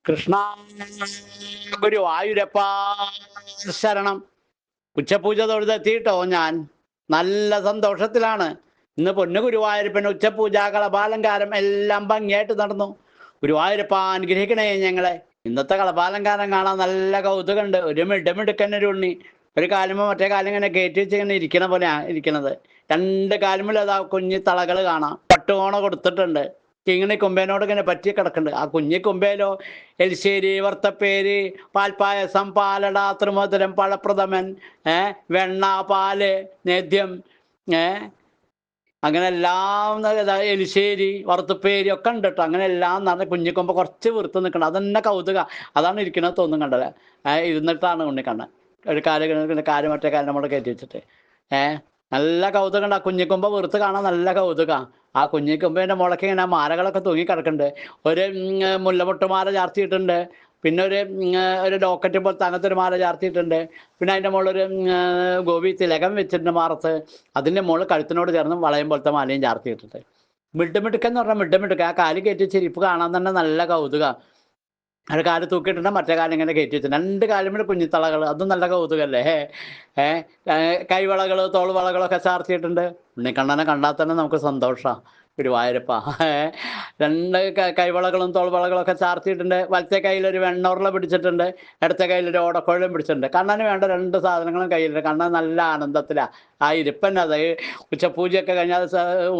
കൃഷ്ണ ഗുരുവായൂരപ്പ ശരണം. ഉച്ചപൂജ തൊഴുതെത്തിയിട്ടോ ഞാൻ. നല്ല സന്തോഷത്തിലാണ്. ഇന്ന് പൊന്നു ഗുരുവായൂരപ്പൻ ഉച്ചപൂജ കളഭാലങ്കാരം എല്ലാം ഭംഗിയായിട്ട് നടന്നു. ഗുരുവായൂരപ്പ അനുഗ്രഹിക്കണേ ഞങ്ങളെ. ഇന്നത്തെ കളഭാലങ്കാരം കാണാൻ നല്ല കൗതുകമുണ്ട്. ഒരു മിടുക്കനൊരു ഉണ്ണി. ഒരു കാലുമ്പോ മറ്റേ കാലം ഇങ്ങനെ കയറ്റി വെച്ച് ഇങ്ങനെ ഇരിക്കണ പോലെയാ ഇരിക്കണത്. രണ്ട് കാലുമ്പോൾ അതാ കുഞ്ഞി തളകൾ കാണാം. പട്ടുകോണ കൊടുത്തിട്ടുണ്ട്. കിങ്ങിണി കൊമ്പേനോട് ഇങ്ങനെ പറ്റി കിടക്കുന്നുണ്ട്. ആ കുഞ്ഞി കൊമ്പേലോ എലിശ്ശേരി, വറുത്തപ്പേര്, പാൽപ്പായസം, പാലട, ത്രിമധുരം, പഴപ്രഥമൻ, വെണ്ണ, പാല്, നേദ്യം, അങ്ങനെ എല്ലാം എലിശ്ശേരി, വറുത്തപ്പേരി ഒക്കെ ഉണ്ട് കേട്ടോ. അങ്ങനെ എല്ലാം നടന്ന കുഞ്ഞിക്കൊമ്പ് കുറച്ച് വീർത്ത് നിൽക്കണം. അതന്നെ കൗതുക. അതാണ് ഇരിക്കണത് തോന്നും കണ്ടത്. ഇരുന്നിട്ടാണ് ഉണ്ണിക്കണ്ണൻ. ഒരു കാല് മറ്റേ കാലം നമ്മൾ കയറ്റി വെച്ചിട്ട് നല്ല കൗതുകം ഉണ്ട്. ആ കുഞ്ഞിക്കൊമ്പ് വീർത്ത് കാണാൻ നല്ല കൗതുക. ആ കുഞ്ഞിക്കൊമ്പിന്റെ മുളയ്ക്ക് ഇങ്ങനെ മാലകളൊക്കെ തൂങ്ങി കിടക്കുന്നുണ്ട്. ഒരു മുല്ലമൊട്ടുമാല ചാർത്തിയിട്ടുണ്ട്. പിന്നെ ഒരു ലോക്കറ്റ് പോലത്തെ അങ്ങനത്തെ ഒരു മാല ചാർത്തിയിട്ടുണ്ട്. പിന്നെ അതിൻ്റെ മുകളിലൊരു ഗോപി തിലകം വെച്ചിട്ടുണ്ട് മാറത്ത്. അതിൻ്റെ മുകളിൽ കഴുത്തിനോട് ചേർന്ന് വളയം പോലത്തെ മാലയും ചാർത്തിയിട്ടുണ്ട്. മിടുക്കെന്ന് പറഞ്ഞാൽ മിടുക്ക. ആ കാല് കയറ്റി ചെരിപ്പ് കാണാൻ തന്നെ നല്ല കൗതുക. ഒരു കാല് തൂക്കിയിട്ടുണ്ട്, മറ്റേ കാലം ഇങ്ങനെ കയറ്റി വെച്ചിട്ടുണ്ട്. രണ്ട് കാലും കുഞ്ഞിത്തളകൾ, അതും നല്ല കൗതുകല്ലേ. കൈവളകൾ, തോൾവളകളൊക്കെ ചാർത്തിയിട്ടുണ്ട്. ഉണ്ണിക്കണ്ണനെ കണ്ടാൽ തന്നെ നമുക്ക് സന്തോഷമാണ്. ഗുരുവായൂരപ്പ രണ്ട് കൈവളകളും തോൾവളകളൊക്കെ ചാർത്തിയിട്ടുണ്ട്. വലത്തെ കയ്യിലൊരു വെണ്ണുരുള പിടിച്ചിട്ടുണ്ട്. ഇടത്തെ കയ്യിലൊരു ഓടക്കുഴലും പിടിച്ചിട്ടുണ്ട്. കണ്ണന് വേണ്ട രണ്ട് സാധനങ്ങളും കയ്യിലുണ്ട്. കണ്ണൻ നല്ല ആനന്ദത്തിലാണ്. ആ ഇരിപ്പന്നെ അത് ഉച്ചപൂജയൊക്കെ കഴിഞ്ഞാൽ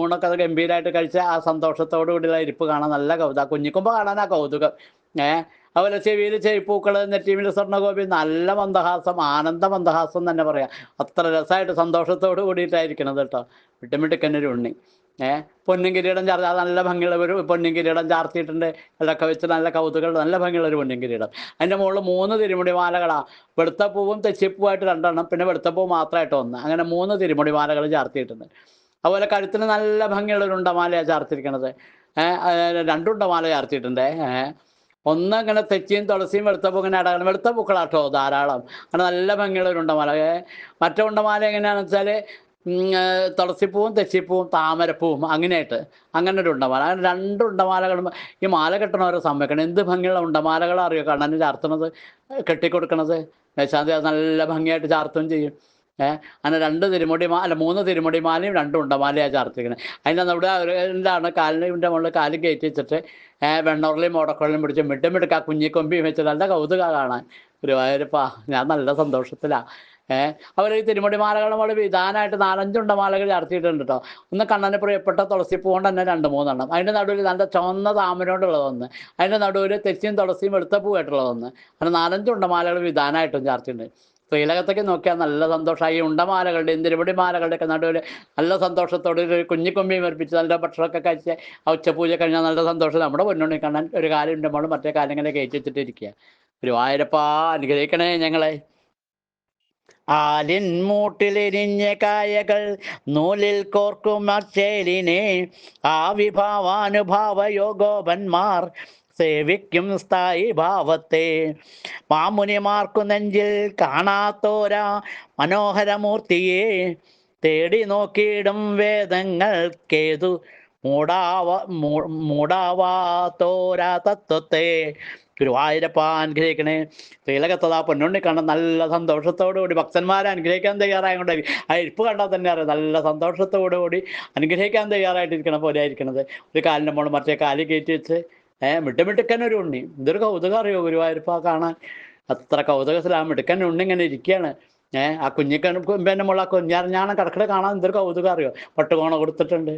ഊണൊക്കെ അത് ഗംഭീരമായിട്ട് കഴിച്ച ആ സന്തോഷത്തോടു കൂടിയുള്ള ഇരിപ്പ് കാണാൻ നല്ല കൗതുക. കുഞ്ഞിക്കുമ്പോ കാണാൻ ആ കൗതുകം. അതുപോലെ ചെവിയിൽ ചെവിപ്പൂക്കള്, നെറ്റിമിൽ സ്വർണ്ണഗോപി, നല്ല മന്ദഹാസം, ആനന്ദ മന്ദഹാസം തന്നെ പറയാം. അത്ര രസമായിട്ട് സന്തോഷത്തോട് കൂടിയിട്ടായിരിക്കണത് കേട്ടോ. മിടുക്കനൊരു ഉണ്ണി. പൊന്നും കിരീടം ചാർത്തി, അത് നല്ല ഭംഗിയുള്ള ഒരു പൊന്നും കിരീടം ചാർത്തിയിട്ടുണ്ട്. അതൊക്കെ വെച്ച് നല്ല കൗതുകം, നല്ല ഭംഗിയുള്ള ഒരു പൊന്നും കിരീടം. അതിൻ്റെ മുകളിൽ 3 തിരുമുടി മാലകളാണ്. വെളുത്ത പൂവും തെച്ചിപ്പൂവായിട്ട് 2 എണ്ണം, പിന്നെ വെളുത്ത പൂ മാത്രമായിട്ട് 1. അങ്ങനെ 3 തിരുമുടി മാലകൾ ചാർത്തിയിട്ടുണ്ട്. അതുപോലെ കഴുത്തിന് നല്ല ഭംഗിയുള്ള ഒരു ഉണ്ടമാലയാണ് ചാർത്തിരിക്കണത്. 2 ഉണ്ടമാല ചാർത്തിയിട്ടുണ്ട്. ഒന്ന് ഇങ്ങനെ തെച്ചിയും തുളസിയും വെളുത്ത പൂ ഇങ്ങനെ അടക്കണം. വെളുത്ത പൂക്കളാട്ടോ ധാരാളം. അങ്ങനെ നല്ല ഭംഗിയുള്ള ഒരു ഉണ്ടമാല. മറ്റേ ഉണ്ടമാല എങ്ങനെയാണെന്ന് വെച്ചാൽ തുളസിപ്പൂവും തെച്ചിപ്പൂവും താമരപ്പൂവും അങ്ങനെയായിട്ട് അങ്ങനെ ഒരു ഉണ്ടമാല. അങ്ങനെ 2 ഉണ്ടമാലകളും ഈ മാല കെട്ടണവരെ സമ്മതിക്കണം. എന്ത് ഭംഗിയുള്ള ഉണ്ടമാലകൾ അറിയോ കണ്ണന് ചാർത്തണത്, കെട്ടിക്കൊടുക്കണത്. മേശാന്തി അത് നല്ല ഭംഗിയായിട്ട് ചാർത്തുകയും ചെയ്യും. അങ്ങനെ 2 തിരുമുടി മാല, 3 തിരുമുടി മാലയും 2 ഉണ്ടമാലയാണ് ചാർത്തിരിക്കുന്നത്. അതിൻ്റെ നമ്മുടെ എന്താണ് കാലിൻ്റെ മുകളിൽ കാലും കയറ്റി വെച്ചിട്ട് വെണ്ണുരുളിയും ഓടക്കുഴലും പിടിച്ച് മിടുക്ക കുഞ്ഞിക്കൊമ്പി വെച്ച് നല്ല കൗതുക കാണാൻ. ഗുരുവായൂരപ്പ ഞാൻ നല്ല സന്തോഷത്തിലാണ്. അവർ ഈ തിരുമുടി മാലകളുടെ മുകളിൽ വിധാനമായിട്ട് 4-5 ഉണ്ടമാലകൾ ചാർത്തിയിട്ടുണ്ട് കേട്ടോ. ഒന്ന് കണ്ണന് പ്രിയപ്പെട്ട തുളസിപ്പൂ കൊണ്ട് തന്നെ 2-3 എണ്ണം. അതിൻ്റെ നടുവിൽ നല്ല ചുവന്ന താമരയോണ്ടുള്ളതൊന്ന്. അതിൻ്റെ നടുവിൽ തെച്ചിയും തുളസിയും വെളുത്ത പൂവായിട്ടുള്ളതൊന്ന്. അങ്ങനെ 4-5 ഉണ്ടമാലകൾ വിധാനമായിട്ടും ചാർത്തിയിട്ടുണ്ട്. ശ്രീലകത്തേക്ക് നോക്കിയാൽ നല്ല സന്തോഷമായി. ഈ ഉണ്ടമാലകളുടെയും തിരുമുടി മാലകളുടെ ഒക്കെ നടുവിൽ നല്ല സന്തോഷത്തോടെ ഒരു കുഞ്ഞിക്കൊമ്പിയും വർപ്പിച്ച് നല്ല ഭക്ഷണമൊക്കെ കഴിച്ച് ആ ഉച്ചപൂജ കഴിഞ്ഞാൽ നല്ല സന്തോഷം. നമ്മുടെ പൊന്നുണ്ണി കണ്ണൻ ഒരു കാലം ഉണ്ടമ്പോൾ മറ്റേ കാലം ഇങ്ങനെ കയറ്റി വെച്ചിട്ടിരിക്കുക. ഗുരുവായൂരപ്പ അനുഗ്രഹിക്കണേ ഞങ്ങളെ. ആലിൻ മൂട്ടിലെരിഞ്ഞ കായകൾ നൂലിൽ കോർക്കും അച്ചേലിനെ ആവിഭാവാനുഭാവ യോഗോപന്മാർ സേവിക്കും സ്ഥായി ഭാവത്തെ. മാമുനിമാർക്കു നെഞ്ചിൽ കാണാത്തോരാ മനോഹരമൂർത്തിയെ തേടി നോക്കിയിടും വേദങ്ങൾക്കേതു മൂടാവാത്തോരാ തത്വത്തെ. ഗുരുവായൂരപ്പ അനുഗ്രഹിക്കണേ. ശ്രീലകത്തതാ പൊന്നുണ്ണി കണ്ട നല്ല സന്തോഷത്തോടു കൂടി ഭക്തന്മാരെ അനുഗ്രഹിക്കാൻ തയ്യാറായതുകൊണ്ട് ആ ഇരിപ്പ് കണ്ടാൽ തന്നെ അറിയാം നല്ല സന്തോഷത്തോടു കൂടി അനുഗ്രഹിക്കാൻ തയ്യാറായിട്ടിരിക്കണ പോലെ ആയിരിക്കണത്. ഒരു കാലിൻ്റെ മുകളിൽ മറ്റേ കാല് കയറ്റി വെച്ച് മിടുക്കനൊരു ഉണ്ണി. ഇതൊരു കൗതുകം അറിയോ ഗുരുവായൂരപ്പ കാണാൻ. അത്ര കൗതുകത്തിൽ ആ മിടുക്കൻ ഉണ്ണി ഇങ്ങനെ ഇരിക്കുകയാണ്. ആ കുഞ്ഞിക്കൊമ്പേൻ്റെ മുകളിൽ ആ കുഞ്ഞാറിഞ്ഞാണം കിടക്കണ കാണാൻ എന്തൊരു കൗതുകം അറിയോ. പട്ടുകോണ കൊടുത്തിട്ടുണ്ട്.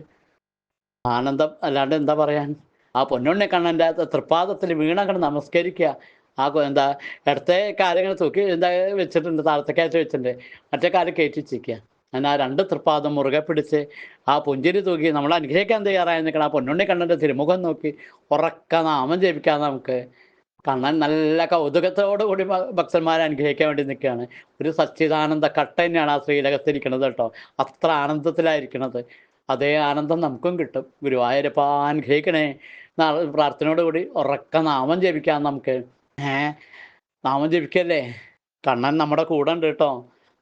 ആനന്ദം അല്ലാണ്ട് എന്താ പറയാൻ. ആ പൊന്നുണ്ണി കണ്ണൻ്റെ തൃപ്പാദത്തിൽ വീണങ്ങട് നമസ്കരിക്കുക. എന്താ ഇടത്തെ കാലങ്ങൾ തൂക്കി എന്താ വെച്ചിട്ടുണ്ട്, താഴത്തേക്കായിട്ട് വെച്ചിട്ടുണ്ട്. മറ്റേ കാലം കയറ്റി വെച്ചിരിക്കുക. അങ്ങനെ ആ 2 തൃപ്പാദം മുറുകെ പിടിച്ച് ആ പുഞ്ചിരി തൂക്കി നമ്മൾ അനുഗ്രഹിക്കാൻ തയ്യാറായി നിൽക്കണം. ആ പൊന്നുണ്ണി കണ്ണൻ്റെ തിരുമുഖം നോക്കി ഉറക്ക നാമം ജപിക്കാം നമുക്ക്. കണ്ണൻ നല്ല കൗതുകത്തോടു കൂടി ഭക്തന്മാരെ അനുഗ്രഹിക്കാൻ വേണ്ടി നിൽക്കുകയാണ്. ഒരു സച്ചിദാനന്ദ കട്ട തന്നെയാണ് ആ ശ്രീലകത്തിരിക്കണത് കേട്ടോ. അത്ര ആനന്ദത്തിലായിരിക്കണത്. അതേ ആനന്ദം നമുക്കും കിട്ടും. ഗുരുവായൂരപ്പ അനുഗ്രഹിക്കണേ. പ്രാർത്ഥനയോടുകൂടി ഉറക്ക നാമം ജപിക്കാം നമുക്ക്. നാമം ജപിക്കല്ലേ. കണ്ണൻ നമ്മുടെ കൂടെ ഉണ്ട് കേട്ടോ.